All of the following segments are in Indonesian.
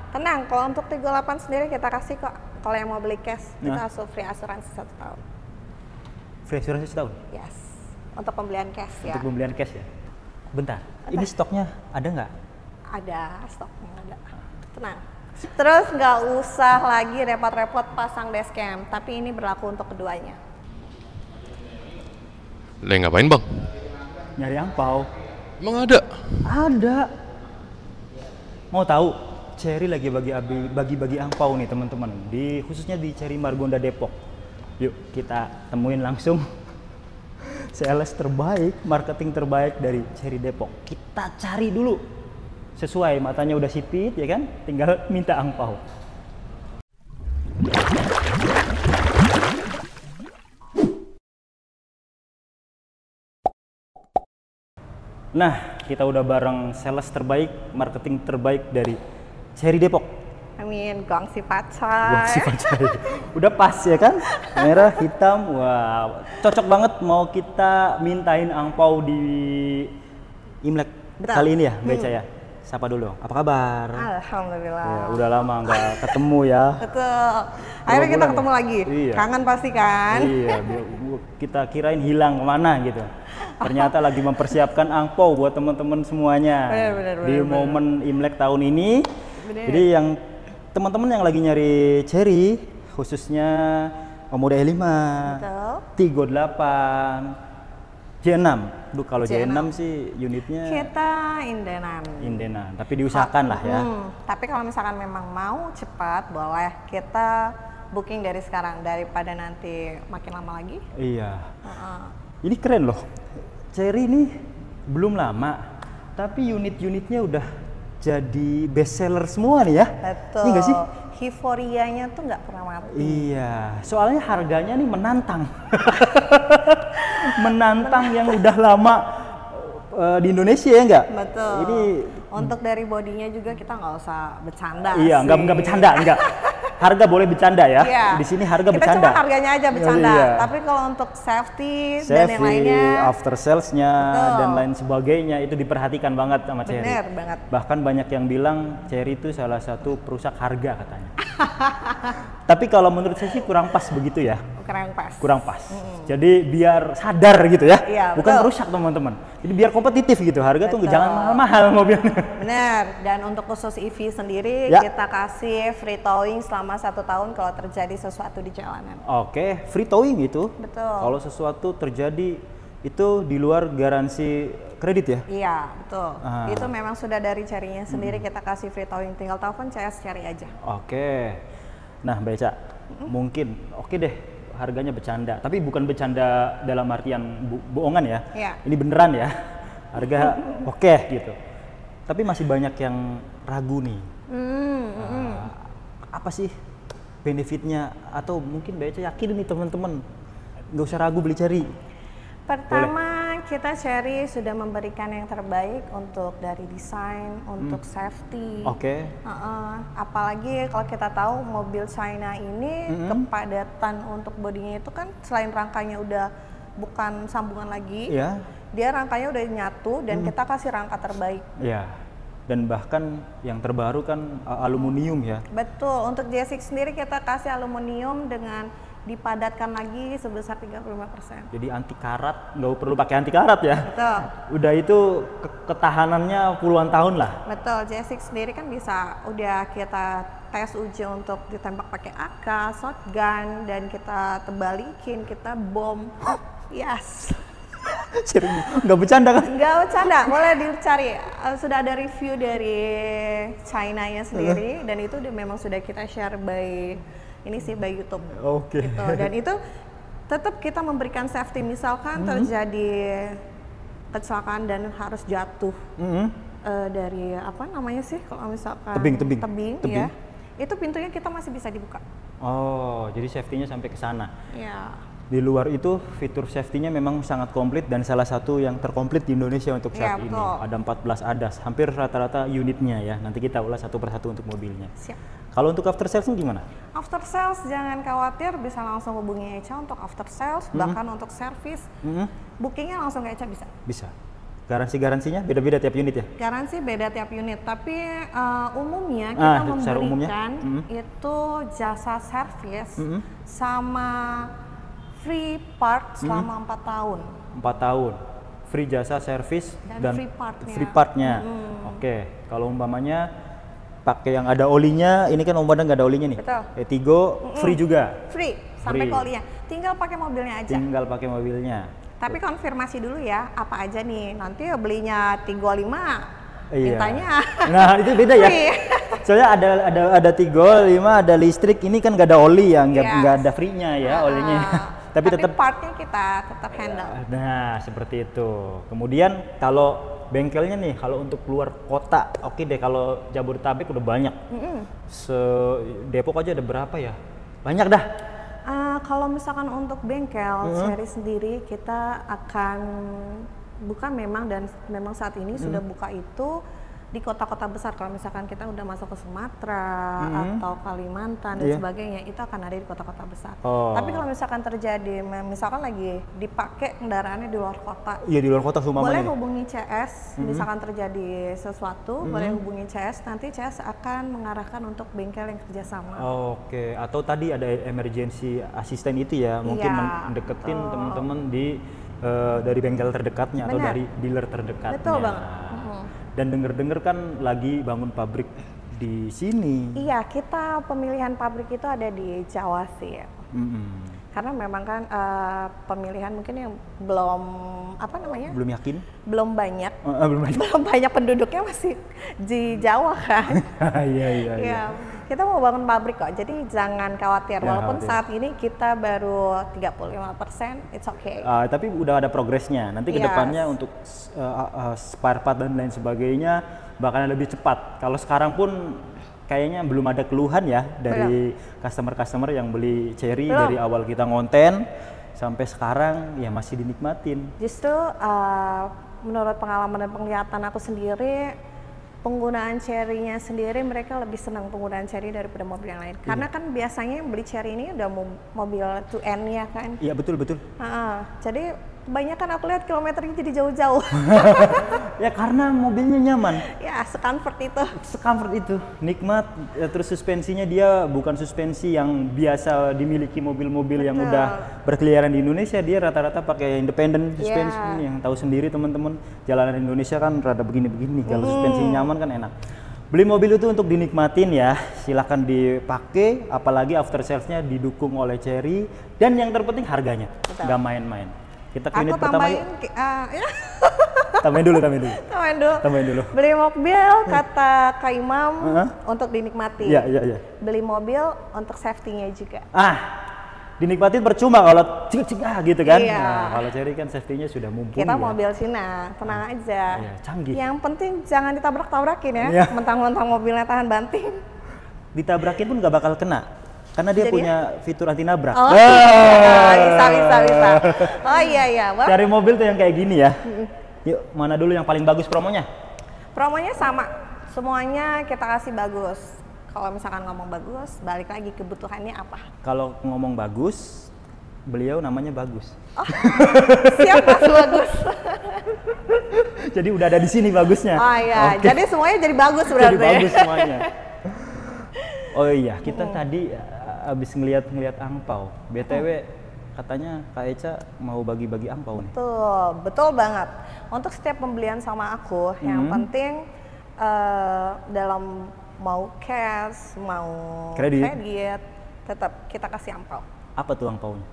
Tenang, kalau untuk 38 sendiri kita kasih kok. Kalau yang mau beli cash, kita Nah. langsung free asuransi 1 tahun. Free asuransi setahun? Yes, untuk pembelian cash ya. Untuk pembelian cash ya? Bentar, ini stoknya ada nggak? Ada, stoknya ada. Tenang. Terus nggak usah lagi repot-repot pasang dashcam, tapi ini berlaku untuk keduanya. Ngapain bang? Nyari angpau. Emang ada? Ada. Mau tahu? Cherry lagi bagi-bagi angpau nih teman-teman. Khususnya di Cherry Margonda Depok. Yuk kita temuin langsung sales terbaik, marketing terbaik dari Cherry Depok. Kita cari dulu. Sesuai matanya udah sipit ya kan? Tinggal minta angpau. Nah, kita udah bareng sales terbaik, marketing terbaik dari Cherry Depok. Amin, gongsi pacai. Udah pas ya kan? Merah, hitam, wah cocok banget mau kita mintain angpau di Imlek. Betul. Kali ini ya, Beca ya. Sapa dulu, apa kabar? Alhamdulillah. Ya, udah lama nggak ketemu ya. Betul. Akhirnya kita bulan ketemu ya? lagi. Iya. Kangen pasti kan? Iya, kita kirain hilang kemana gitu. Ternyata lagi mempersiapkan angpau buat teman-teman semuanya. Di momen Imlek tahun ini. Jadi yang teman-teman yang lagi nyari Cherry, khususnya Omoda E5, Betul. Tigo 8, J6. Duh, kalau J6 sih unitnya Kita indenan. tapi diusahakan lah ya. Tapi kalau misalkan memang mau cepat, boleh kita booking dari sekarang daripada nanti makin lama lagi. Iya. Ini keren loh. Cherry ini belum lama, tapi unit-unitnya udah jadi best seller semua nih ya. Betul. Iya nggak sih? Euforianya tuh nggak pernah mati. Iya, soalnya harganya nih menantang. Menantang yang udah lama di Indonesia ya nggak? Betul. Ini untuk dari bodinya juga kita nggak usah bercanda. iya, sih. nggak bercanda, nggak. Harga boleh bercanda ya. Iya. Di sini harga kita bercanda. cuma harganya aja bercanda. Iya. Tapi kalau untuk safety dan yang lainnya, after salesnya betul. dan lain sebagainya itu diperhatikan banget sama Cherry. Bener banget. Bahkan banyak yang bilang Cherry itu salah satu perusak harga katanya. Tapi kalau menurut saya sih kurang pas begitu ya. Kurang pas. Kurang pas. Jadi biar sadar gitu ya. Iya, bukan betul. merusak teman-teman. Jadi biar kompetitif gitu. Harga tuh Betul. jangan mahal-mahal mobilnya. Bener. Dan untuk khusus EV sendiri Ya. kita kasih free towing selama 1 tahun kalau terjadi sesuatu di jalanan. Oke, free towing itu. Betul. Kalau sesuatu terjadi itu di luar garansi kredit ya. Iya, betul. Ah. Itu memang sudah dari Cherry-nya sendiri kita kasih free towing. Tinggal telepon CS Cherry aja. Oke. Nah, Beca, mungkin oke deh harganya bercanda, tapi bukan bercanda dalam artian bohongan ya. Iya. Ini beneran ya. Harga oke gitu. Tapi masih banyak yang ragu nih. Apa sih benefitnya? Atau mungkin Beca yakin nih teman-teman nggak usah ragu beli Cherry. Pertama, kita Cherry sudah memberikan yang terbaik untuk dari desain, untuk safety. Oke. Apalagi kalau kita tahu mobil China ini kepadatan untuk bodinya itu kan selain rangkanya udah bukan sambungan lagi, Iya. dia rangkanya udah nyatu dan kita kasih rangka terbaik. Iya. Dan bahkan yang terbaru kan aluminium ya. Betul, untuk J6 sendiri kita kasih aluminium dengan dipadatkan lagi sebesar 35%. Jadi anti karat, nggak perlu pakai anti karat ya. Betul. Udah itu ketahanannya puluhan tahun lah. Betul, J6 sendiri kan bisa udah kita tes uji untuk ditembak pakai AK, shotgun, dan kita tebalikin, kita bom. Yes. Serius, nggak bercanda kan? Nggak bercanda, boleh dicari. Sudah ada review dari China-nya sendiri, dan itu memang sudah kita share by YouTube. Oke. Gitu. Dan itu tetap kita memberikan safety, misalkan terjadi kecelakaan dan harus jatuh dari apa namanya sih kalau misalkan tebing ya, itu pintunya kita masih bisa dibuka. Oh, jadi safety-nya sampai ke sana. Ya. Di luar itu fitur safety-nya memang sangat komplit dan salah satu yang terkomplit di Indonesia untuk saat ini. Betul. Ada 14 ADAS, hampir rata-rata unitnya ya. Nanti kita ulas satu persatu untuk mobilnya. Siap. Kalau untuk after sales gimana? After sales jangan khawatir, bisa langsung hubungi Echa untuk after sales, bahkan untuk service. Bookingnya langsung ke Echa bisa. Bisa. Garansinya beda-beda tiap unit ya? Garansi beda tiap unit, tapi umumnya kita memberikan itu jasa servis sama free part selama 4 tahun. 4 tahun, free jasa servis dan free partnya. Oke, kalau umpamanya pakai yang ada olinya, ini kan Om Badang nggak ada olinya nih. Betul. Tigo free juga. Free sampai ke olinya. Tinggal pakai mobilnya aja. Tinggal pakai mobilnya. Tapi konfirmasi dulu ya, apa aja nih. Nanti belinya Tigo 5, mintanya. Nah, itu beda ya. Soalnya ada Tigo 5, ada listrik, ini kan nggak ada oli ya, nggak ada free-nya ya olinya. Tapi tetap partnya kita tetap handle. Nah, seperti itu. Kemudian kalau bengkelnya nih, kalau untuk keluar kota, oke deh, kalau Jabodetabek udah banyak. Depok aja ada berapa ya? Banyak dah. Kalau misalkan untuk bengkel Cherry sendiri, kita akan buka memang saat ini sudah buka itu di kota-kota besar. Kalau misalkan kita udah masuk ke Sumatera atau Kalimantan dan sebagainya, itu akan ada di kota-kota besar. Tapi kalau misalkan terjadi, misalkan lagi dipakai kendaraannya di luar kota, iya di luar kota boleh hubungi CS. Misalkan terjadi sesuatu, boleh hubungi CS. Nanti CS akan mengarahkan untuk bengkel yang kerjasama. Oke, atau tadi ada emergency assistant itu ya, mungkin mendeketin teman-teman dari bengkel terdekatnya atau dari dealer terdekatnya. Betul banget. Dan denger-denger kan lagi bangun pabrik di sini. Iya, kita pemilihan pabrik itu ada di Jawa sih. Karena memang kan pemilihan mungkin yang belum belum yakin, belum banyak penduduknya masih di Jawa kan. Iya. Kita mau bangun pabrik kok, jadi jangan khawatir. Walaupun saat ini kita baru 35%, it's okay. Tapi udah ada progresnya. Nanti kedepannya untuk spare part dan lain sebagainya bakalan lebih cepat. Kalau sekarang pun kayaknya belum ada keluhan ya dari customer-customer yang beli Cherry dari awal kita ngonten sampai sekarang ya masih dinikmatin. Justru menurut pengalaman dan penglihatan aku sendiri, penggunaan Cherry-nya sendiri, mereka lebih senang penggunaan Cherry daripada mobil yang lain. Karena kan biasanya yang beli Cherry ini udah mobil 2N ya kan? Iya betul. Jadi kebanyakan aku lihat kilometernya jadi jauh-jauh. Ya karena mobilnya nyaman. Ya secomfort itu. Nikmat. Terus suspensinya dia bukan suspensi yang biasa dimiliki mobil-mobil yang udah berkeliaran di Indonesia. Dia rata-rata pakai independent suspensi. Yang tahu sendiri teman-teman, jalanan Indonesia kan rada begini-begini. Kalau suspensinya nyaman kan enak. Beli mobil itu untuk dinikmatin ya, silahkan dipakai. Apalagi after sales-nya didukung oleh Cherry. Dan yang terpenting harganya, nggak main-main. Kita ke unit pertama yuk. Tambahin dulu. Beli mobil kata Kak Imam untuk dinikmati. Iya. Beli mobil untuk safety-nya juga. Dinikmatin percuma kalau gitu kan. Nah, kalau Cherry kan safety-nya sudah mumpuni. Kita mobil Cina, tenang aja. Iya, canggih. Yang penting jangan ditabrak-tabrakin ya. Mentang-mentang mobilnya tahan banting. Ditabrakin pun nggak bakal kena. Karena dia punya fitur anti nabrak. Bisa. Oh iya. Cari mobil tuh yang kayak gini ya. Yuk, mana dulu yang paling bagus promonya? Promonya sama. Semuanya kita kasih bagus. Kalau misalkan ngomong bagus, balik lagi kebutuhannya apa? Kalau ngomong bagus, beliau namanya Bagus. Siap Mas Bagus. Jadi udah ada di sini bagusnya. Jadi semuanya jadi bagus berarti. Jadi bagus semuanya. Oh iya, kita tadi abis ngeliat angpau. BTW katanya Kak Eca mau bagi-bagi angpau nih. Betul banget. Untuk setiap pembelian sama aku, yang penting dalam mau cash, mau kredit, tetap kita kasih angpau. Apa tuh angpaunya?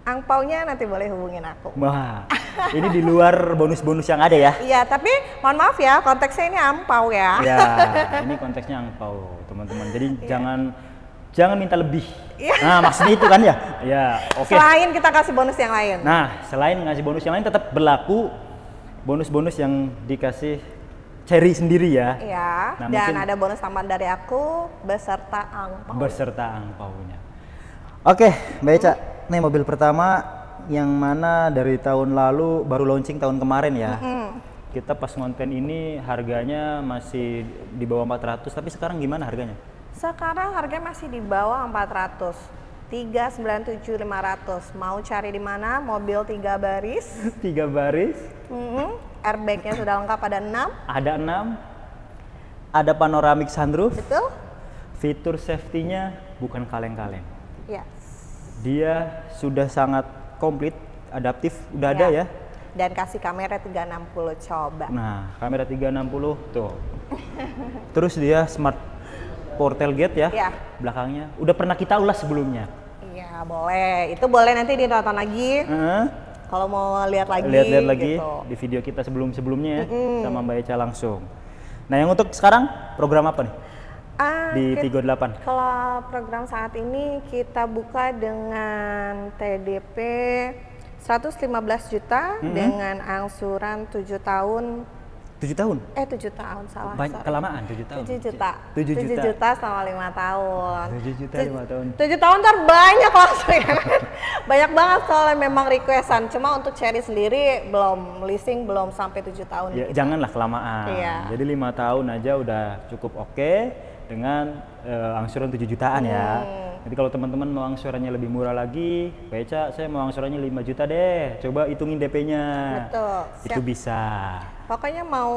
Angpaunya nanti boleh hubungin aku. Wah, ini di luar bonus-bonus yang ada ya? Iya, tapi mohon maaf ya, konteksnya ini angpau ya. Ya, ini konteksnya angpau, teman-teman. Jadi jangan minta lebih. Nah, maksudnya itu kan ya? Ya, oke. Selain kita kasih bonus yang lain. Nah, selain ngasih bonus yang lain tetap berlaku bonus-bonus yang dikasih Cherry sendiri ya. Iya, dan mungkin ada bonus tambahan dari aku beserta angpau. Beserta angpaunya. Oke, Mbak Eca. Nih mobil pertama yang mana dari tahun lalu baru launching tahun kemarin ya. Kita pas ngonten ini harganya masih di bawah 400, tapi sekarang gimana harganya? Sekarang harganya masih di bawah 400. 397.500. Mau cari di mana? Mobil 3 baris. 3 baris. Airbagnya sudah lengkap, ada 6. Ada 6. Ada panoramic sunroof. Betul. Fitur safety-nya bukan kaleng-kaleng. Yes. Dia sudah sangat komplit, adaptif, udah ada ya. Dan kasih kamera 360, coba. Nah, kamera 360 tuh. Terus dia smart portal gate ya, belakangnya. Udah pernah kita ulas sebelumnya. Iya, boleh. Itu boleh nanti ditonton lagi. Kalau mau lihat lagi. Lihat lagi gitu. di video kita sebelumnya ya, sama Mbak Eca langsung. Nah, yang untuk sekarang program apa nih? Di 38. Kalau program saat ini kita buka dengan TDP 115 juta dengan angsuran 7 tahun. 7 tahun? 7 tahun, salah. Kelamaan 7 tahun. 7 juta. 7 juta selama 5 tahun. 7 juta 5 tahun. 7 tahun ntar banyak langsung ya. Banyak banget soalnya memang requestan. Cuma untuk Cherry sendiri belum leasing, belum sampai 7 tahun. Ya, janganlah kelamaan. Iya. Jadi 5 tahun aja udah cukup oke dengan angsuran 7 jutaan ya. Jadi kalau teman-teman mau angsurannya lebih murah lagi, Beca, saya mau angsurannya 5 juta deh. Coba hitungin DP-nya. Betul. Itu bisa. Pokoknya mau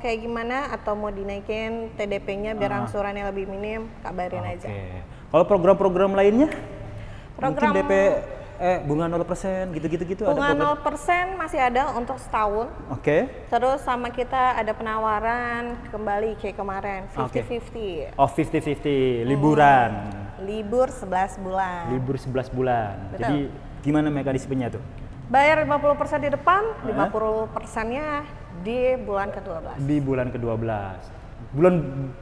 kayak gimana atau mau dinaikin TDP-nya biar angsurannya lebih minim, kabarin aja. Kalau program-program lainnya? Program mungkin DP bunga 0% gitu-gitu bunga ada 0% masih ada untuk setahun. Terus sama kita ada penawaran kembali kayak kemarin 50-50. Oh, 50-50 liburan. Libur 11 bulan. Libur 11 bulan. Betul. Jadi gimana mekanismenya tuh? Bayar 50% di depan, 50%-nya di bulan ke-12. Di bulan ke-12. Bulan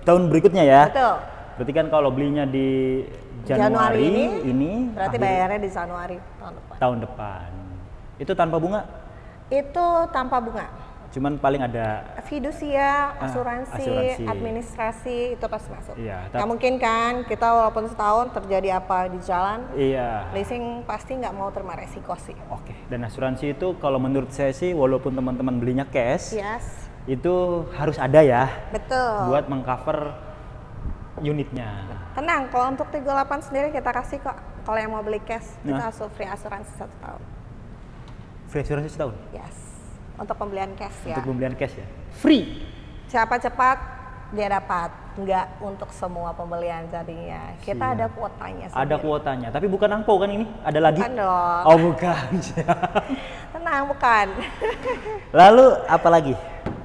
tahun berikutnya ya. Betul. Berarti kan kalau belinya di Januari ini berarti bayarnya di Januari tahun depan. Itu tanpa bunga? Itu tanpa bunga. Cuman paling ada fidusia, asuransi, administrasi itu pasti masuk. Iya, nggak mungkin kan kita walaupun setahun terjadi apa di jalan. Iya. Leasing pasti nggak mau terima resiko sih. Dan asuransi itu kalau menurut saya sih walaupun teman-teman belinya cash, itu harus ada ya. Betul. Buat mengcover unitnya. Tenang, kalau untuk 38 sendiri kita kasih kok. Kalau yang mau beli cash, kita free asuransi 1 tahun. Free asuransi 1 tahun? Yes. Untuk pembelian cash ya. Untuk pembelian cash ya? Free? Siapa cepat, dia dapat. Enggak untuk semua pembelian jadinya. Kita ada kuotanya sendiri. Ada kuotanya, tapi bukan angpau kan ini? Ada lagi? Bukan dong. Oh bukan. Tenang, bukan. Lalu apa lagi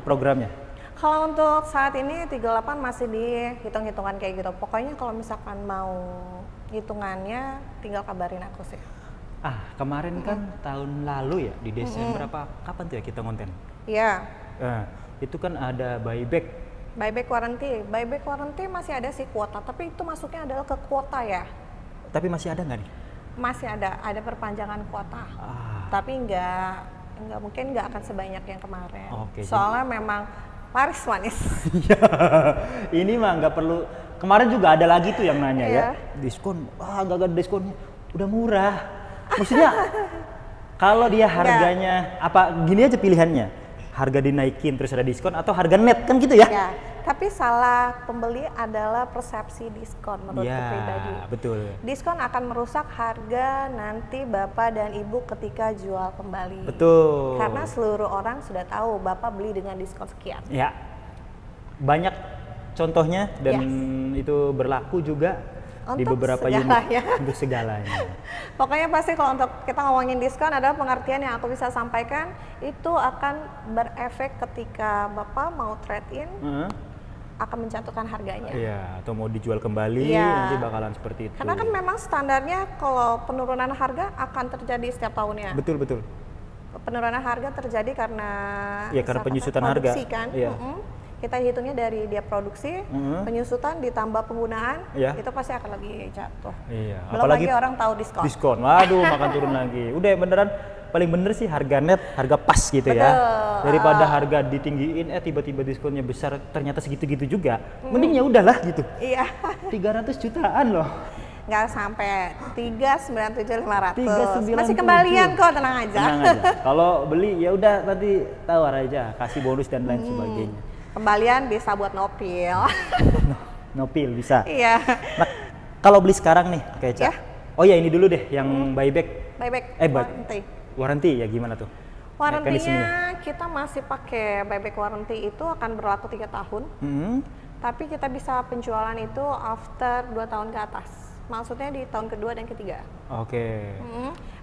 programnya? Kalau untuk saat ini 38 masih dihitung-hitungan kayak gitu. Pokoknya kalau misalkan mau hitungannya tinggal kabarin aku sih. Kemarin kan tahun lalu ya di Desember kapan tuh ya kita konten? Iya. Itu kan ada buyback. Buyback warranty masih ada sih kuota, tapi itu masuknya adalah ke kuota ya. Tapi masih ada nggak nih? Masih ada perpanjangan kuota. Tapi nggak mungkin nggak akan sebanyak yang kemarin. Soalnya memang laris manis. Ini mah nggak perlu. Kemarin juga ada lagi tuh yang nanya ya, diskon. Nggak ada diskonnya, udah murah. Maksudnya kalau dia harganya gini aja pilihannya, harga dinaikin terus ada diskon atau harga net kan gitu ya? Tapi salah pembeli adalah persepsi diskon menurutku pribadi. Betul. Diskon akan merusak harga nanti Bapak dan Ibu ketika jual kembali. Betul. Karena seluruh orang sudah tahu Bapak beli dengan diskon sekian. Ya, banyak contohnya dan itu berlaku juga di beberapa unit untuk segalanya. Pokoknya pasti kalau untuk kita ngomongin diskon adalah pengertian yang aku bisa sampaikan itu akan berefek ketika Bapak mau trade in akan menjatuhkan harganya. Atau mau dijual kembali nanti bakalan seperti itu. Karena kan memang standarnya kalau penurunan harga akan terjadi setiap tahunnya. Betul. Penurunan harga terjadi karena karena penyusutan harga kan. Kita hitungnya dari dia produksi, penyusutan ditambah penggunaan, itu pasti akan lagi jatuh. Belum apalagi lagi orang tahu diskon. Waduh, makan turun lagi. Udah beneran paling bener sih harga net, harga pas gitu. Betul. Ya. Daripada harga ditinggiin, tiba-tiba diskonnya besar, ternyata segitu-gitu juga. Mending ya udahlah gitu. 300 jutaan loh. Nggak sampai 397.500. Masih kembalian kok, tenang aja. Kalau beli ya udah nanti tawar aja, kasih bonus dan lain sebagainya. Kembalian bisa buat nopil. Nopil bisa. Iya. Nah, kalau beli sekarang nih, kayak Oh ya, ini dulu deh yang buyback. Buyback Warranty ya gimana tuh? Warranty-nya kita masih pakai buyback warranty, itu akan berlaku 3 tahun. Tapi kita bisa penjualan itu after 2 tahun ke atas. Maksudnya di tahun kedua dan ketiga. Oke.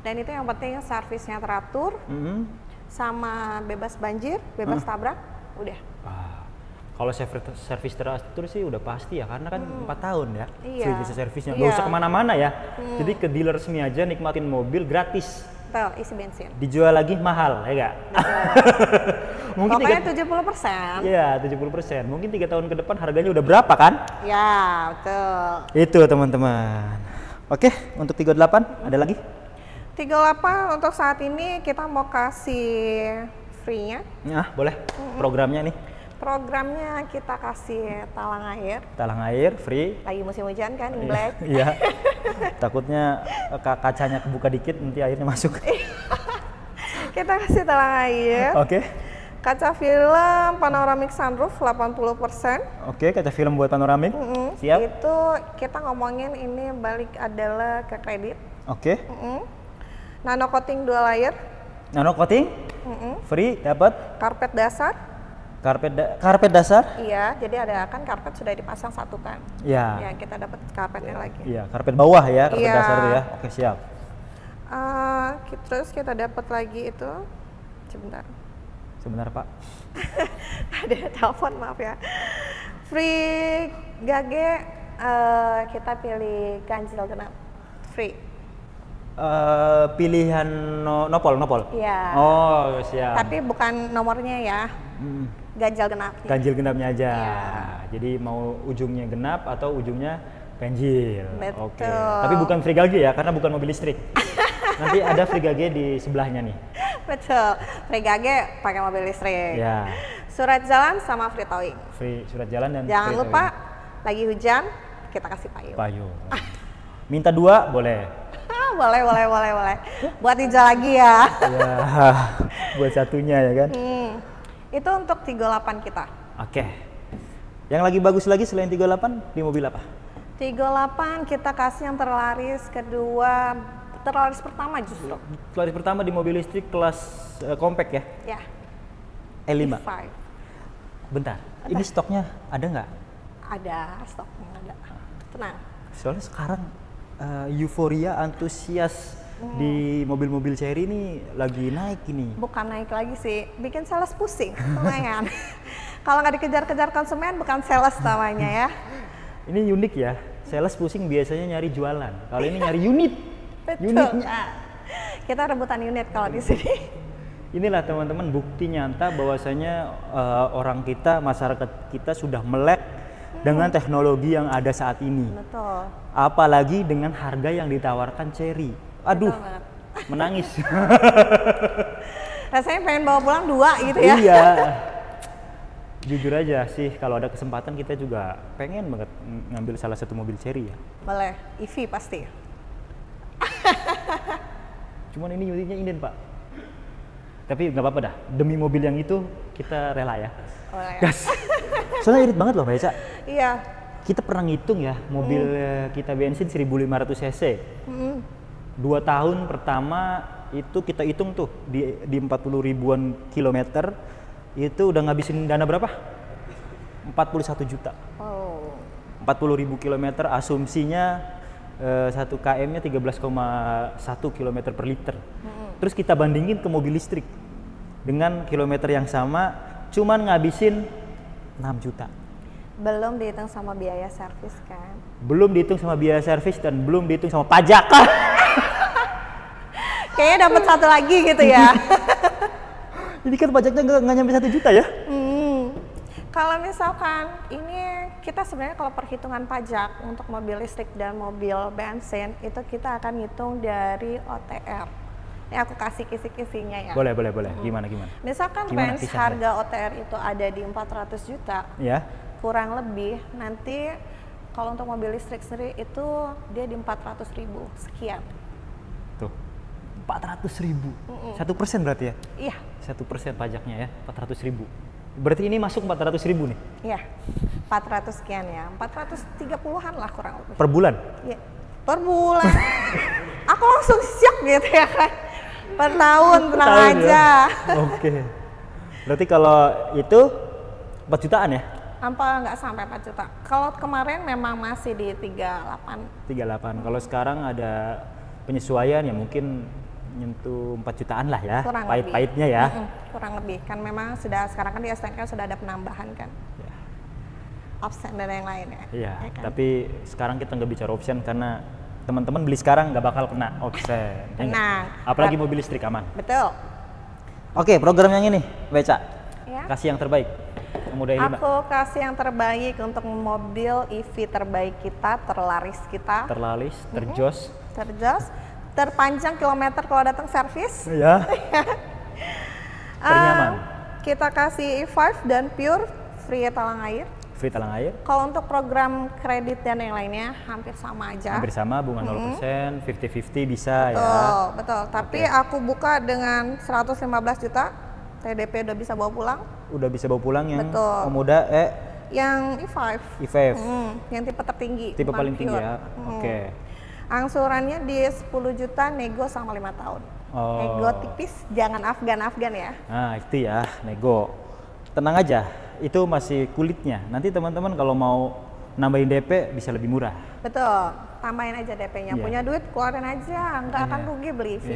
Dan itu yang penting servisnya teratur, sama bebas banjir, bebas tabrak, udah. Kalau servis teratur sih udah pasti ya, karena kan 4 tahun ya. Iya. Bisa servisnya, nggak usah kemana-mana ya. Jadi ke dealer resmi aja nikmatin mobil gratis. Betul, isi bensin. Dijual lagi mahal, ya nggak? Mungkin pokoknya 70%. Iya, 70%. Mungkin 3 tahun ke depan harganya udah berapa kan? Ya, betul. Itu teman-teman. Oke, untuk 38 ada lagi? 38 untuk saat ini kita mau kasih free-nya. Nah, boleh. Programnya nih. Programnya kita kasih talang air. Talang air free. Lagi musim hujan kan, imlek. Iya. Takutnya kacanya kebuka dikit nanti airnya masuk. Kita kasih talang air. Oke. Kaca film panoramic sunroof 80%. Oke, kaca film buat panoramik. Siap. Itu kita ngomongin ini balik adalah ke kredit. Oke. Nano coating 2 layer. Nano coating? Free dapat. Karpet dasar. Karpet dasar? Iya, jadi ada kan karpet sudah dipasang satu kan. Iya. Ya, kita dapat karpetnya lagi. Iya, karpet bawah ya, karpet Iya. dasar tuh ya. Oke, siap. Terus kita dapat lagi itu, Sebentar, Pak. ada telepon, maaf ya. Free gage, kita pilih ganjil genap. Free. Pilihan nopol. Iya. Oh, siap. Tapi bukan nomornya ya. Ganjil genap. Ganjil genapnya aja. Iya. Jadi mau ujungnya genap atau ujungnya ganjil. Betul. Oke. Tapi bukan free gage ya, karena bukan mobil listrik. Nanti ada free gage di sebelahnya nih. Betul. Free gage pakai mobil listrik. Ya. Surat jalan sama free towing. Free surat jalan dan Jangan free lupa towing. lagi hujan kita kasih payung. Payung. Minta 2 boleh. boleh. Buat hijau lagi ya. Ya. Buat satunya ya kan. Itu untuk 38 kita. Oke. Yang lagi bagus lagi selain 38 di mobil apa? 38 kita kasih yang terlaris kedua, terlaris pertama justru. Terlaris pertama di mobil listrik kelas compact ya? Ya. E5. E5. Bentar, ini stoknya ada nggak? Ada stoknya, ada. Tenang. Soalnya sekarang euforia antusias di mobil-mobil Chery ini lagi naik ini. Bukan naik lagi sih, bikin sales pusing, lumayan. Kalau nggak dikejar-kejar konsumen bukan sales namanya ya. Ini unik ya, sales pusing biasanya nyari jualan. Kalau ini nyari unit. Betul. Unitnya. Kita rebutan unit kalau di sini. Inilah teman-teman bukti nyata bahwasanya orang kita, masyarakat kita sudah melek dengan teknologi yang ada saat ini. Betul. Apalagi dengan harga yang ditawarkan Chery. Aduh, menangis. Rasanya pengen bawa pulang 2 gitu ya. Iya. Jujur aja sih, kalau ada kesempatan kita juga pengen banget ngambil salah satu mobil Chery ya. Boleh, EV pasti. Cuman ini unitnya inden Pak. Tapi nggak apa-apa dah, demi mobil yang itu kita rela ya. Boleh. Gas. Soalnya irit banget loh Mbak Eca. Iya. Kita pernah ngitung ya, mobil kita bensin 1500 cc. 2 tahun pertama itu kita hitung tuh di 40 ribuan kilometer itu udah ngabisin dana berapa? 41 juta. Oh. 40 ribu kilometer asumsinya 1 km-nya 13,1 km per liter. Terus kita bandingin ke mobil listrik dengan kilometer yang sama cuman ngabisin 6 juta. Belum dihitung sama biaya servis kan? Belum dihitung sama biaya servis dan belum dihitung sama pajak. Kayaknya dapat satu lagi gitu ya. Jadi kan pajaknya nggak nyampe 1 juta ya? Kalau misalkan ini kita sebenarnya kalau perhitungan pajak untuk mobil listrik dan mobil bensin itu kita akan hitung dari OTR. Ini aku kasih kisi-kisinya ya. Boleh. Gimana? Misalkan Gimana range kisahnya? harga OTR itu ada di 400 juta. Ya. Kurang lebih nanti kalau untuk mobil listrik sendiri itu dia di 400.000 sekian. Tuh. 400.000. 1% berarti ya? Iya. 1% pajaknya ya, 400.000. Berarti ini masuk 400.000 nih? Iya. 400 sekian ya. 430-an lah kurang lebih. Per bulan? Iya. Per bulan. Aku langsung syok gitu ya kan. Per tahun, tenang aja. Ya? Oke. Berarti kalau itu 4 jutaan ya? Apa nggak sampai 4 juta. Kalau kemarin memang masih di 38. 38. Kalau sekarang ada penyesuaian ya mungkin nyentuh 4 jutaan lah ya. Pahit-pahitnya ya. Kurang lebih. Kan memang sekarang kan di STNK sudah ada penambahan kan. Ya. Option dan yang lainnya. Iya. Ya kan? Tapi sekarang kita nggak bicara option karena teman-teman beli sekarang nggak bakal kena option. Tenang. Apalagi mobil listrik aman. Betul. Oke, program yang ini, Beca. Ya. Kasih yang terbaik. Aku kasih yang terbaik untuk mobil EV terbaik kita, terlaris kita. Terlaris, terjos. Terjos, terpanjang kilometer kalau datang servis. Ya. Ternyaman. Kita kasih E5 dan Pure free talang air. Free talang air. Kalau untuk program kredit dan yang lainnya hampir sama aja. Hampir sama, bunga 0%, 50-50 bisa betul, ya. Betul, tapi aku buka dengan 115 juta. TDP udah bisa bawa pulang. Udah bisa bawa pulang yang betul. Pemuda yang E5. Yang tipe tertinggi. Tipe paling tinggi ya. Oke. Angsurannya di 10 juta, nego sama 5 tahun. Nego tipis, jangan Afgan ya. Nah, itu ya, nego. Tenang aja, itu masih kulitnya. Nanti teman-teman kalau mau nambahin DP bisa lebih murah. Betul, tambahin aja DP-nya. Punya duit, keluarin aja, nggak akan rugi beli EV.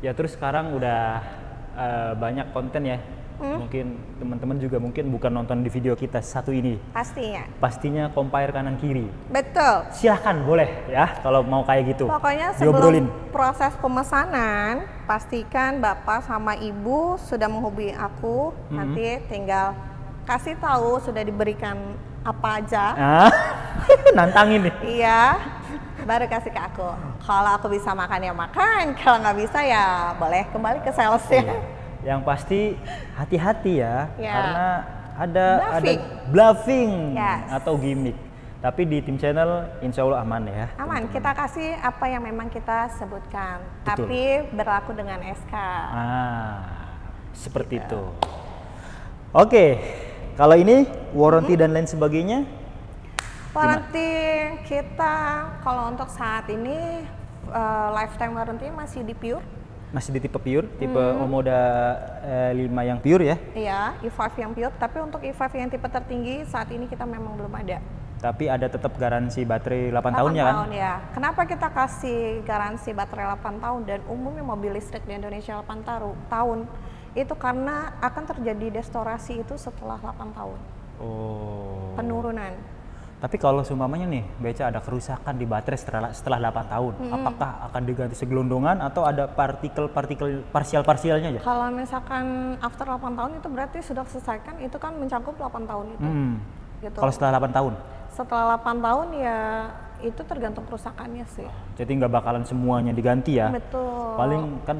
Ya terus sekarang udah banyak konten ya. Mungkin teman-teman juga mungkin bukan nonton di video kita satu ini. Pastinya compare kanan kiri. Betul. Silahkan boleh ya kalau mau kayak gitu. Pokoknya sebelum proses pemesanan pastikan bapak sama ibu sudah menghubungi aku. Nanti tinggal kasih tahu sudah diberikan apa aja. Nantangin nih. Iya. Baru kasih ke aku. Kalau aku bisa makan ya makan, kalau nggak bisa ya boleh kembali ke salesnya. Yang pasti hati-hati ya, karena ada bluffing atau gimmick. Tapi di tim channel insya Allah aman ya. Aman, kita kasih apa yang memang kita sebutkan. Betul. Tapi berlaku dengan SK. Seperti itu. Oke, kalau ini warranty dan lain sebagainya. Warranty kita kalau untuk saat ini lifetime warranty masih di Pure. Masih di tipe Pure, tipe Omoda 5 yang Pure ya? Iya, E5 yang Pure, tapi untuk E5 yang tipe tertinggi saat ini kita memang belum ada. Tapi ada tetap garansi baterai 8 tahun ya kan? 8 tahun ya. Kenapa kita kasih garansi baterai 8 tahun dan umumnya mobil listrik di Indonesia 8 tahun? Itu karena akan terjadi restorasi itu setelah 8 tahun. Penurunan. Tapi kalau seumpamanya nih, Beca ada kerusakan di baterai setelah 8 tahun, apakah akan diganti segelondongan atau ada partikel parsialnya aja? Kalau misalkan after 8 tahun itu berarti sudah selesaikan, itu kan mencakup 8 tahun itu. Gitu. Kalau setelah 8 tahun? Setelah 8 tahun ya itu tergantung kerusakannya sih. Jadi nggak bakalan semuanya diganti ya? Betul. Paling kan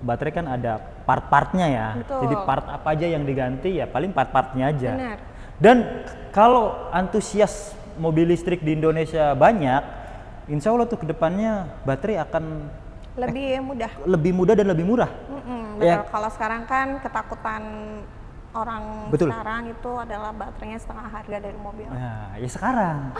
baterai kan ada part-partnya ya. Betul. Jadi part apa aja yang diganti ya paling part-partnya aja. Benar. Dan kalau antusias mobil listrik di Indonesia banyak, insya Allah tuh kedepannya baterai akan lebih mudah dan lebih murah. Betul. Ya. Kalau sekarang kan ketakutan orang sekarang itu adalah baterainya setengah harga dari mobil. Nah, ya sekarang.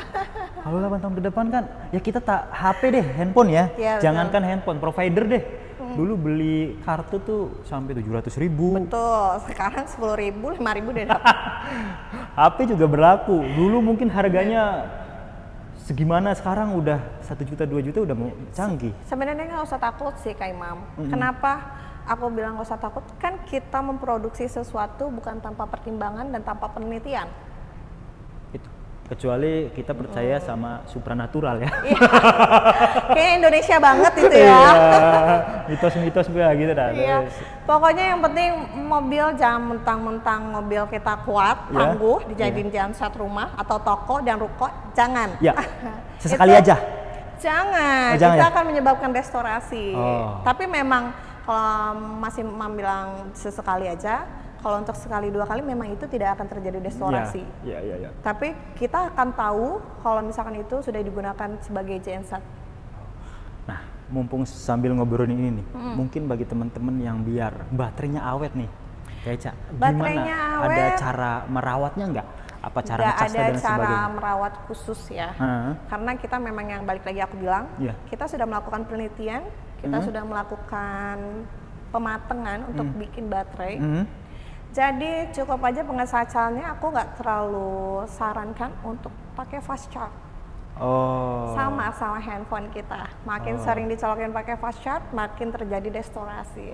Kalau 8 tahun ke depan kan, ya kita tak HP deh, handphone ya. Jangankan handphone, provider deh. Dulu beli kartu tuh sampai 700.000. Betul, sekarang 10.000, 5.000 deh dapat. HP juga berlaku. Dulu mungkin harganya segimana, sekarang udah 1 juta, 2 juta udah mau canggih. Sebenarnya nggak usah takut sih Kak Imam. Kenapa aku bilang nggak usah takut? Kan kita memproduksi sesuatu bukan tanpa pertimbangan dan tanpa penelitian. Kecuali kita percaya sama supranatural ya. Kayak Indonesia banget itu ya. Mitos-mitos gitu dah. Pokoknya yang penting mobil jangan mentang-mentang mobil kita kuat, tangguh, dijadiin genset rumah atau toko dan ruko, jangan. Ya, sesekali aja. Jangan, itu akan menyebabkan restorasi. Tapi memang kalau masih bilang sesekali aja, kalau untuk sekali 2 kali memang itu tidak akan terjadi restorasi. Tapi kita akan tahu kalau misalkan itu sudah digunakan sebagai genset. Nah, mumpung sambil ngobrolin ini nih, mungkin bagi teman-teman yang biar baterainya awet nih, kayak gimana? Ada cara merawatnya nggak? Apa cara Nggak ngecasnya ada dan cara sebagainya? merawat khusus ya. Karena kita memang yang balik lagi aku bilang, kita sudah melakukan penelitian, kita sudah melakukan pematengan untuk bikin baterai. Jadi cukup aja pengecasannya, aku nggak terlalu sarankan untuk pakai fast charge. Sama handphone kita, makin sering dicolokin pakai fast charge, makin terjadi destorasi.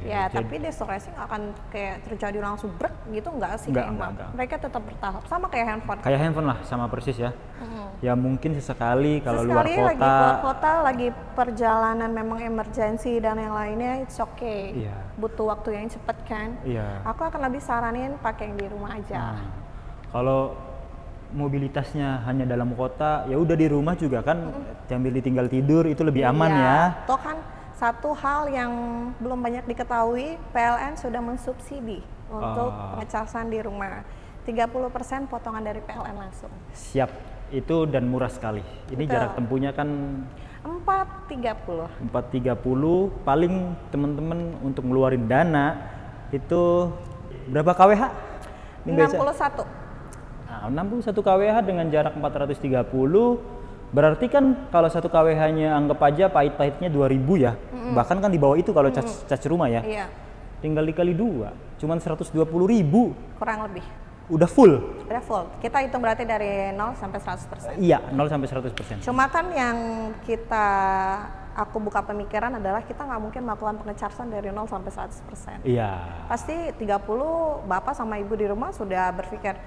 Ya, tapi destorasi nggak akan kayak terjadi langsung brek gitu, nggak sih? Enggak. Mereka tetap bertahap, sama kayak handphone. Kayak handphone lah, sama persis ya. Ya mungkin sesekali kalau luar kota. Lagi keluar kota, lagi perjalanan memang emergency dan yang lainnya, it's okay. Butuh waktu yang cepet kan. Aku akan lebih saranin pakai yang di rumah aja. Kalau mobilitasnya hanya dalam kota, ya udah di rumah juga kan, sambil ditinggal tidur itu lebih aman ya. Toh kan satu hal yang belum banyak diketahui, PLN sudah mensubsidi untuk pengecasan di rumah. 30% potongan dari PLN langsung. Siap, itu dan murah sekali. Ini jarak tempuhnya kan 4.30. 4.30, paling teman-teman untuk ngeluarin dana itu berapa kWh? 61. 61 kWh dengan jarak 430, berarti kan kalau 1 kWh-nya anggap aja pahit-pahitnya 2000 ya. Bahkan kan di bawah itu kalau cas rumah ya. Tinggal dikali 2, cuman 120.000. Kurang lebih. Udah full. Kita hitung berarti dari 0 sampai 100%. Iya, 0 sampai 100%. Cuma kan yang aku buka pemikiran adalah kita nggak mungkin melakukan pengecasan dari 0 sampai 100%. Iya. Pasti 30 bapak sama ibu di rumah sudah berpikir,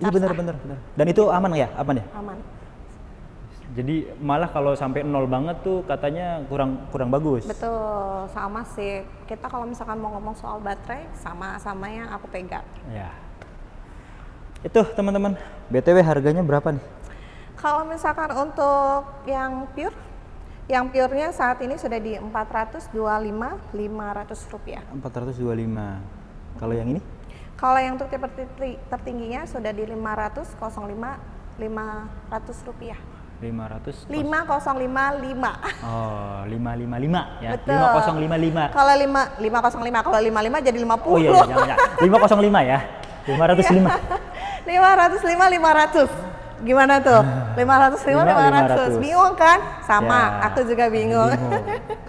iya benar. Dan itu aman ya? Aman ya? Aman. Jadi malah kalau sampai 0 banget tuh katanya kurang bagus. Betul, sama sih. Kita kalau misalkan mau ngomong soal baterai, sama yang aku pegang. Ya. Itu teman-teman, BTW harganya berapa nih? Kalau misalkan untuk yang pure-nya saat ini sudah di 425.500 rupiah. 425. Kalau yang ini? Kalau yang untuk tipe tertingginya sudah di 500 rupiah. 500 5055. Oh, 555 ya. Betul. 5055. Kalau 505, kalau 55 jadi 50. Oh iya, jangan. 505 ya. 505. 505 500. Gimana tuh? 505 500. Bingung kan? Sama, aku juga bingung.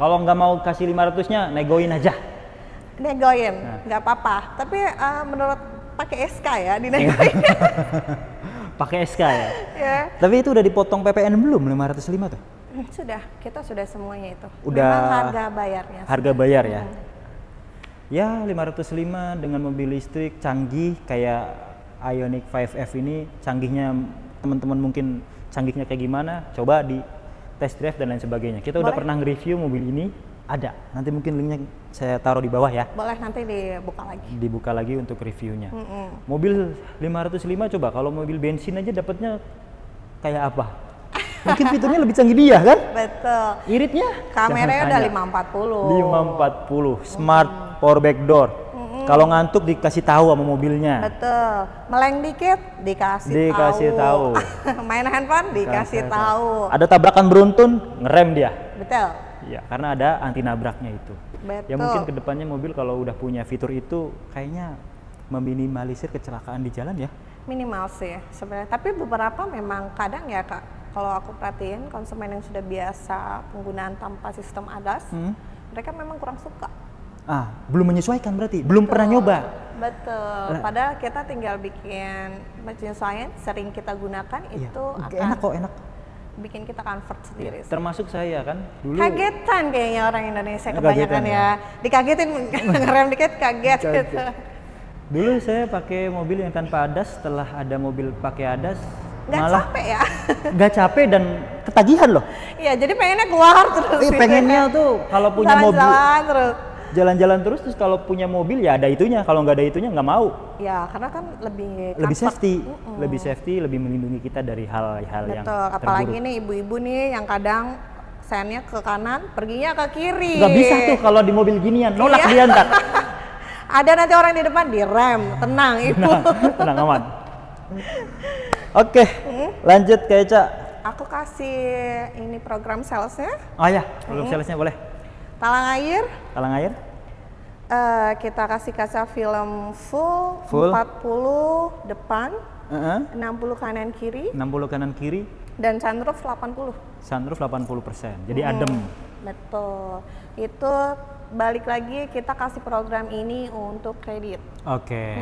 Kalau nggak mau kasih 500-nya, negoin aja. Negoin, nggak apa-apa. Tapi menurut pakai SK ya, dinegoin. Pakai SK ya? Tapi itu udah dipotong PPN belum 505 tuh? Sudah, kita sudah semuanya itu. Udah. Memang harga bayarnya. Harga bayar ya? Ya 505 dengan mobil listrik canggih kayak Ioniq 5F ini, canggihnya teman-teman mungkin canggihnya kayak gimana, coba di test drive dan lain sebagainya. Kita udah pernah nge-review mobil ini, ada. Nanti mungkin linknya saya taruh di bawah ya. Boleh, nanti dibuka lagi. Dibuka lagi untuk reviewnya. Mobil 505 coba, kalau mobil bensin aja dapatnya kayak apa? Mungkin fiturnya lebih canggih dia kan? Betul. Iritnya? Kameranya udah 540. 540, smart power back door. Kalau ngantuk dikasih tahu sama mobilnya. Betul. Meleng dikit dikasih tahu. Main handphone dikasih tahu. Ada tabrakan beruntun, ngerem dia. Betul. Ya, karena ada anti nabraknya itu. Betul. Ya mungkin kedepannya mobil kalau udah punya fitur itu kayaknya meminimalisir kecelakaan di jalan ya. Minimal sih sebenarnya. Tapi beberapa memang kadang ya Kak, kalau aku perhatiin konsumen yang sudah biasa penggunaan tanpa sistem ADAS, mereka memang kurang suka. Belum menyesuaikan berarti, belum pernah nyoba. Betul. Padahal kita tinggal bikin penyesuaian, sering kita gunakan itu akan enak kok, enak. Bikin kita convert sendiri. Termasuk saya kan dulu. Kagetan kayaknya orang Indonesia kebanyakan ya. Dikagetin ngerem dikit kaget gitu. Dulu saya pakai mobil yang tanpa ADAS, setelah ada mobil pakai ADAS malah capek ya? Gak capek dan ketagihan loh. Iya, jadi pengennya keluar terus. Pengennya tuh kalau punya mobil jalan-jalan terus kalau punya mobil ya ada itunya, kalau nggak ada itunya nggak mau. Ya, karena kan lebih safety, lebih melindungi kita dari hal-hal yang terburuk. Apalagi nih ibu-ibu nih yang kadang sennya ke kanan, perginya ke kiri. Nggak bisa tuh kalau di mobil ginian, nolak dia ntar. Ada nanti orang di depan direm, tenang ibu. Tenang aman. Oke, lanjut ke Eca. Aku kasih ini program salesnya. Oh ya, program salesnya boleh. Talang air. Kita kasih kaca film full. 40 depan, 60 kanan kiri. 60 kanan kiri. Dan sunroof 80. Sunroof 80%, jadi adem. Betul. Itu balik lagi kita kasih program ini untuk kredit. Oke.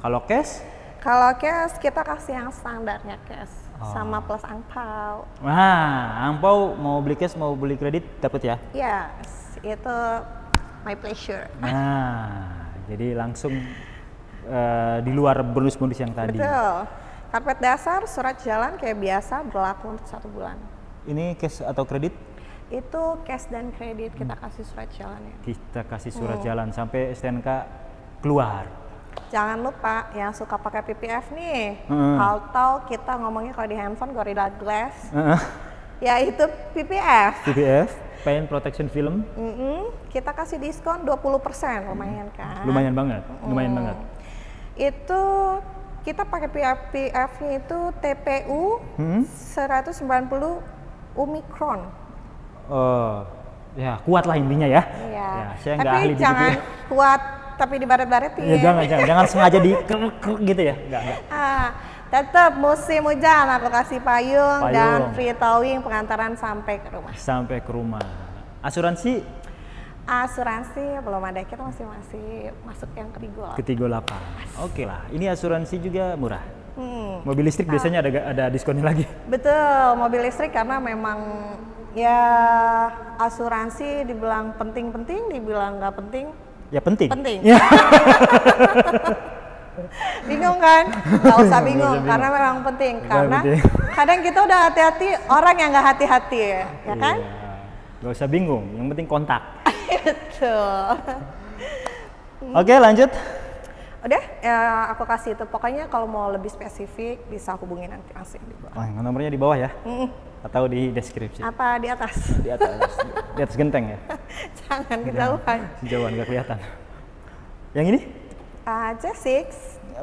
Kalau cash? Kalau cash kita kasih yang standarnya cash. Sama plus angpau. Nah, angpau mau beli cash mau beli kredit dapat ya? Yes, itu my pleasure. Nah, jadi langsung di luar bonus-bonus yang tadi. Betul. Karpet dasar, surat jalan kayak biasa berlaku untuk 1 bulan. Ini cash atau kredit? Itu cash dan kredit kita kasih surat jalannya. Kita kasih surat jalan sampai STNK keluar. Jangan lupa yang suka pakai PPF nih, atau kita ngomongnya kalau di handphone Gorilla Glass, yaitu PPF. PPF, Paint Protection Film. Kita kasih diskon 20%, lumayan kan? Lumayan banget, lumayan banget. Itu kita pakai PPF-nya itu TPU 190 Omicron. Ya kuat lah intinya ya. Iya. Ya, saya nggak ahli tapi jangan kuat tapi dibaret-baretin. Ya, jangan sengaja di gitu ya. Enggak. Tetap musim hujan aku kasih payung dan free towing pengantaran sampai ke rumah. Sampai ke rumah. Asuransi belum ada, kita masih masuk yang ketiga 8. Oke lah, ini asuransi juga murah. Mobil listrik biasanya ada diskonnya lagi. Betul, mobil listrik karena memang ya asuransi dibilang penting-penting, dibilang nggak penting. Ya penting. Ya. Bingung kan? Nggak usah bingung karena memang penting. Karena kadang kita udah hati-hati, orang yang nggak hati-hati ya kan? Nggak usah bingung, yang penting kontak. Betul. Oke, lanjut. Udah, ya aku kasih itu. Pokoknya kalau mau lebih spesifik bisa hubungi nanti langsung di bawah. Nomornya di bawah ya? Atau di deskripsi? Apa di atas? Di atas. Di atas genteng ya? Jangan kejauhan. Jauhan nggak kelihatan. Yang ini? J6.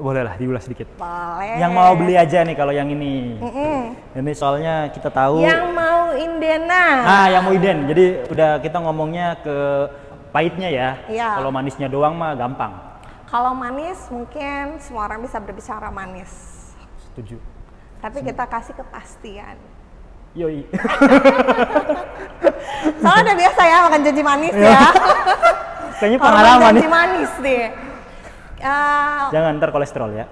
Boleh lah, diulas sedikit. Boleh. Yang mau beli aja nih kalau yang ini. Ini soalnya kita tahu. Yang mau indena. Yang mau inden. Jadi udah kita ngomongnya ke pahitnya ya. Iya. Kalau manisnya doang mah gampang. Kalau manis mungkin semua orang bisa berbicara manis. Setuju. Tapi kita kasih kepastian. Yoi. Soalnya udah biasa ya makan janji manis ya. Kayaknya pengalaman janji manis deh. Jangan ntar kolesterol ya.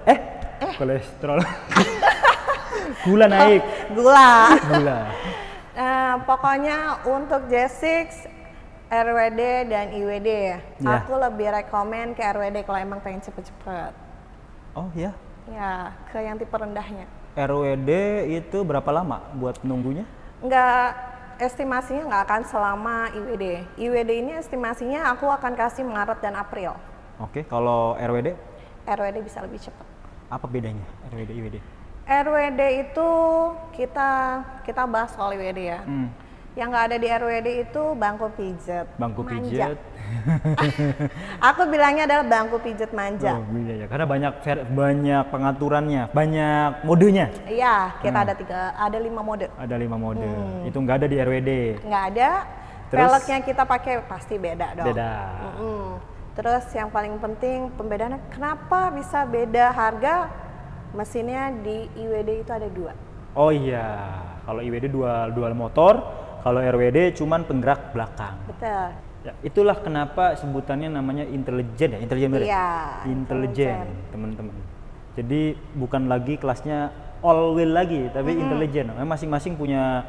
Kolesterol. Gula naik. Gula. Pokoknya untuk J6 RWD dan IWD ya. Aku lebih rekomen ke RWD kalau emang pengen cepet-cepet. Oh ya? Ya, ke yang tipe rendahnya. RWD itu berapa lama buat nunggunya? Estimasinya nggak akan selama IWD. IWD ini estimasinya aku akan kasih Maret dan April. Oke, kalau RWD? RWD bisa lebih cepat. Apa bedanya RWD IWD? RWD itu kita bahas soal IWD ya. Yang nggak ada di RWD itu bangku pijat. Bangku pijat. Aku bilangnya adalah bangku pijat manja. Oh iya ya, karena banyak pengaturannya, banyak modenya. Iya, kita ada 5 mode. Ada 5 mode. Itu nggak ada di RWD. Nggak ada. Peleknya kita pakai pasti beda dong. Beda. Terus yang paling penting pembedaannya, kenapa bisa beda harga? Mesinnya di IWD itu ada 2. Oh iya, kalau IWD dual motor, kalau RWD cuman penggerak belakang. Betul. Ya, itulah kenapa sebutannya namanya intelijen ya, intelijen bener? Iya. Intelijen, teman-teman. Jadi bukan lagi kelasnya all wheel lagi, tapi intelijen. Masing-masing punya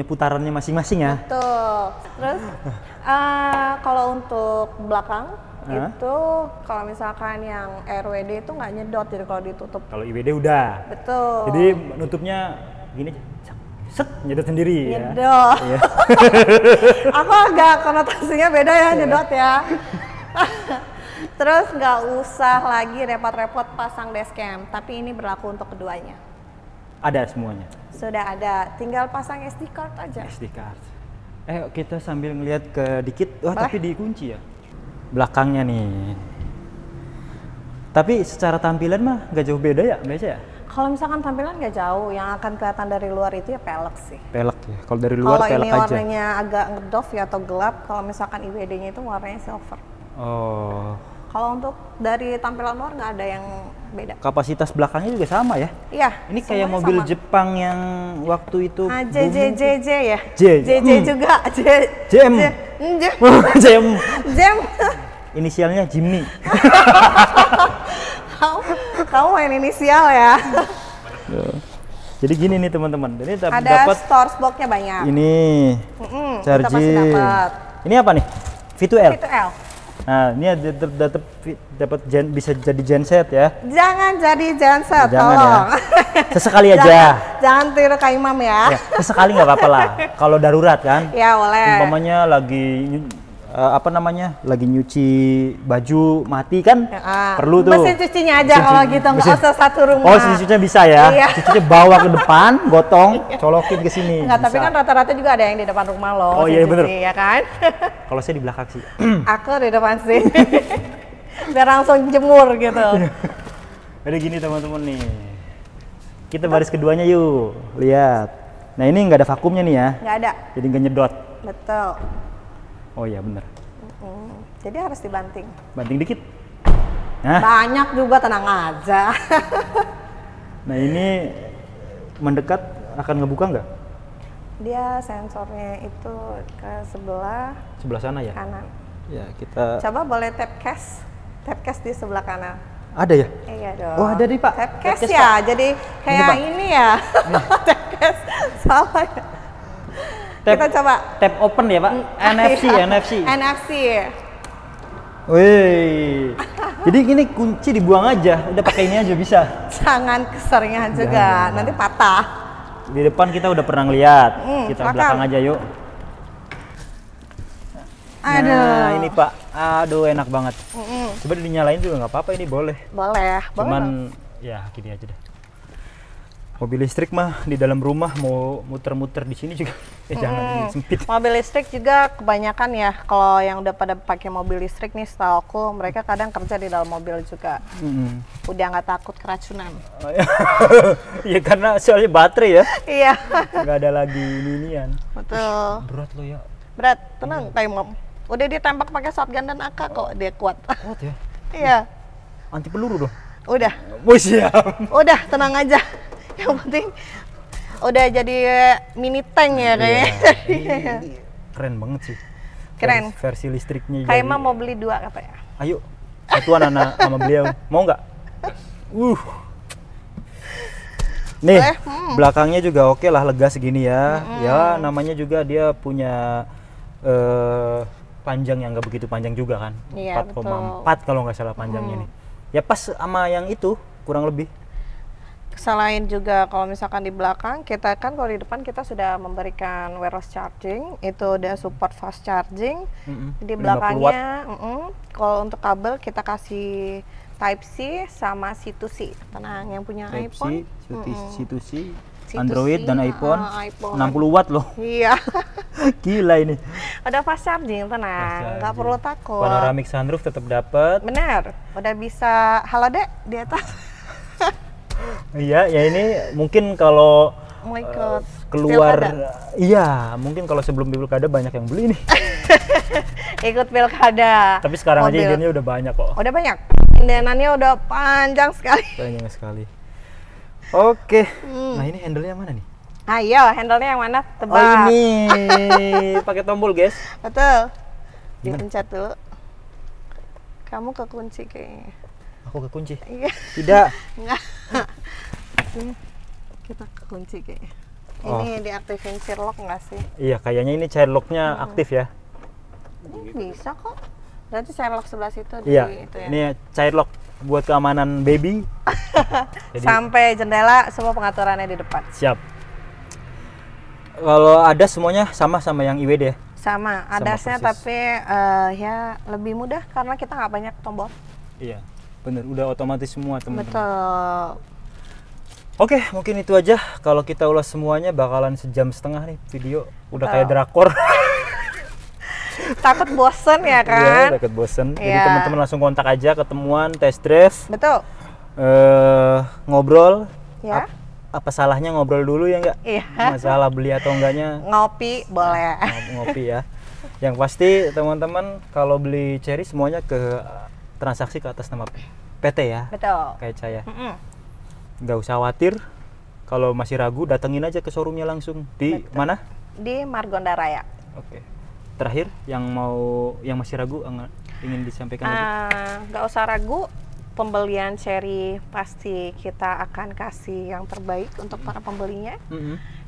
putarannya masing-masing ya. Betul. Terus kalau untuk belakang itu kalau misalkan yang RWD itu nggak nyedot, jadi kalau ditutup. Kalau IWD udah. Betul. Jadi nutupnya gini, set nyedot sendiri. Nyedot. Ya. Aku agak konotasinya beda ya nyedot ya. Terus nggak usah lagi repot-repot pasang dashcam, tapi ini berlaku untuk keduanya. Ada semuanya. Sudah ada, tinggal pasang SD card aja. SD card. Kita sambil ngeliat ke dikit, tapi dikunci ya. Belakangnya nih. Tapi secara tampilan mah nggak jauh beda ya, biasa ya? Kalau misalkan tampilan nggak jauh, yang akan kelihatan dari luar itu ya pelek sih. Pelek ya. Kalau dari luar pelek aja. Kalau ini warnanya agak ngedoff ya atau gelap, kalau misalkan IWD-nya itu warnanya silver. Oh. Kalau untuk dari tampilan luar nggak ada yang beda. Kapasitas belakangnya juga sama ya? Iya. Ini kayak mobil sama. Jepang yang waktu itu. JJ ya. J. JJ juga. Jem. Jem. Jem. Inisialnya Jimny. Kamu main inisial ya. Jadi gini nih teman-teman. Ini Ada dapat storage box-nya banyak. ini Kita pasti charging. dapat. Ini apa nih? V2L. V2L. Nah, ini dapat bisa jadi genset ya. Jangan jadi genset, Jangan tolong. ya. Sesekali aja. Jangan tiru Kak Imam ya. Ya, sesekali nggak apa-apa lah. Kalau darurat kan. Ya boleh. Umpamanya lagi lagi nyuci baju mati kan, perlu tuh. Mesin cucinya aja kalau gitu, nggak usah satu rumah. Oh, mesin cucinya bisa ya. Iya. Cucinya bawa ke depan, gotong, colokin ke sini. Nggak, tapi kan rata-rata juga ada yang di depan rumah loh. Oh iya bener. Ya kan? Kalau saya di belakang sih. Aku di depan sih. Biar langsung jemur gitu. Jadi gini teman-teman nih. Kita baris keduanya yuk. Lihat. Nah ini nggak ada vakumnya nih ya. Nggak ada. Jadi nggak nyedot. Betul. Oh iya bener. Jadi harus dibanting. Banting dikit. Nah. Banyak juga, tenang aja. Nah ini mendekat akan ngebuka nggak? Dia sensornya itu ke sebelah Sana ya? kanan. Ya kita. Coba boleh tap cash di sebelah kanan. Ada ya? Iya dong. Oh ada nih Pak. Tap cash cash, ya, Pak. jadi kayak Pak. ini ya. Tap cash, salah ya. Kita coba. Tap open ya Pak? NFC. NFC. Wih. Jadi ini kunci dibuang aja, udah pakai ini aja bisa. Jangan keseringan juga, nanti patah. Di depan kita udah pernah ngeliat, kita silakan. belakang aja yuk. Aduh. Nah ini Pak, aduh enak banget. Coba dinyalain juga nggak apa-apa, ini boleh. Boleh. Cuman ya gini aja deh. Mobil listrik mah di dalam rumah mau muter-muter di sini juga jangan ini sempit. Mobil listrik juga kebanyakan ya, kalau yang udah pada pakai mobil listrik nih, setahu mereka kadang kerja di dalam mobil juga. Udah nggak takut keracunan. Ya karena soalnya baterai ya. Iya. Nggak ada lagi inian. Betul. Berat lo ya. Berat, tenang Kak Imam. Udah ditembak pakai shotgun dan AK kok, dia kuat. Kuat ya. Iya. Anti peluru dong. Udah. Oh siap. Udah, tenang aja. Yang penting udah jadi mini tank ya kayaknya. Ini keren banget sih. Keren. Versi listriknya. Kak Imam mau beli 2 katanya. Ayo, satuan anak sama beliau. Mau nggak? Nih, belakangnya juga oke lah, lega segini ya. Ya, namanya juga dia punya panjang yang nggak begitu panjang juga kan. Iya, 4,4 kalau nggak salah panjangnya nih. Ya pas sama yang itu, kurang lebih. Selain juga kalau misalkan di belakang, kita kan kalau di depan kita sudah memberikan wireless charging, itu udah support fast charging. Di belakangnya, kalau untuk kabel kita kasih Type C sama C2C. Tenang, yang punya Type iPhone. C2C, C2C, Android dan iPhone, iPhone. 60 watt loh. Iya. Gila ini. Udah fast charging, tenang, nggak perlu takut. Panoramic sunroof tetap dapat. Bener, udah bisa. Halo Dek, di atas. Iya, ya ini mungkin kalau Mau ikut keluar, pilkada. iya mungkin kalau sebelum pilkada banyak yang beli nih. Ikut pilkada. Tapi sekarang mobil. aja indennya udah banyak kok. Udah banyak. Indenannya udah panjang sekali. Banyak sekali. Oke, nah ini handle-nya mana nih? Ayo, handle-nya yang mana? Tebak. Oh ini, pakai tombol guys. Betul. Dipencet dulu. Kamu kekunci kayaknya. Aku kekunci. Iya. Tidak. Enggak. Kita kekunci kayaknya. Ini diaktifin Sherlock nggak sih? Iya, kayaknya ini child lock-nya aktif ya. Bisa kok. Berarti Sherlock sebelah situ. Iya, itu ya. ini child lock buat keamanan baby. Jadi, sampai jendela semua pengaturannya di depan. siap. Kalau ada semuanya sama yang IWD ya? Sama, adasnya persis. tapi ya lebih mudah karena kita nggak banyak tombol. Iya, bener. Udah otomatis semua teman-teman. Betul. Oke, mungkin itu aja. Kalau kita ulas semuanya bakalan 1,5 jam nih video. Udah Betul. kayak drakor. Takut bosen ya Iya, kan? takut bosen. Jadi Iya. teman-teman langsung kontak aja, ketemuan, test drive, Betul. ngobrol. Ya. Apa salahnya ngobrol dulu ya enggak? Iya. Masalah beli atau enggaknya Ngopi boleh. ngopi ya. Yang pasti teman-teman kalau beli Cherry semuanya ke transaksi ke atas nama PT ya. Betul. Kayak saya. Nggak usah khawatir. Kalau masih ragu, datengin aja ke showroomnya langsung. Di mana? Di Margonda Raya. Oke. Terakhir, yang masih ragu ingin disampaikan lagi? Nggak usah ragu. Pembelian Cherry pasti kita akan kasih yang terbaik untuk para pembelinya.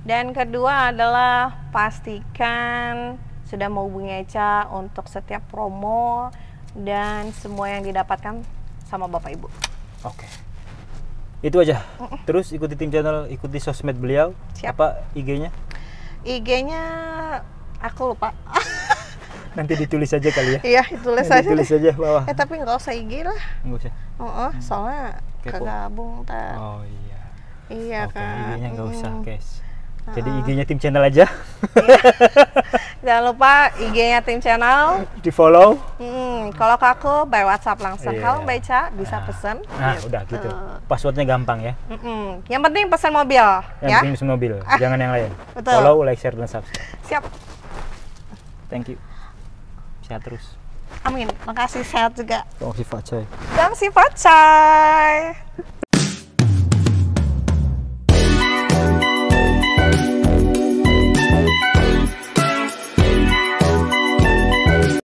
Dan kedua adalah pastikan sudah menghubungi Echa untuk setiap promo dan semua yang didapatkan sama Bapak Ibu. Oke. Itu aja. Terus ikuti tim channel, ikuti sosmed beliau. Siap. Apa IG-nya? IG-nya aku lupa. Nanti ditulis aja kali ya. Iya, ditulis aja. Ditulis aja bawah. Tapi nggak usah IG lah. Nggak usah. Soalnya Kepo. kegabung ntar. Oh iya. Iya Oke, kan. IG-nya nggak usah, guys. Jadi IG-nya tim channel aja. Jangan lupa IG-nya tim channel. Di follow. Kalau ke aku by WhatsApp langsung. Iya. Kalau Mbak Echa bisa pesen. Nah, udah gitu. Passwordnya gampang ya. Yang penting pesan mobil, Yang ya. penting pesan mobil, jangan yang lain. Betul. Follow, like, share, dan subscribe. Siap. Thank you. Sehat terus. Amin. Makasih, sehat juga. Terima kasih Pak Cai. Dan si Pacai.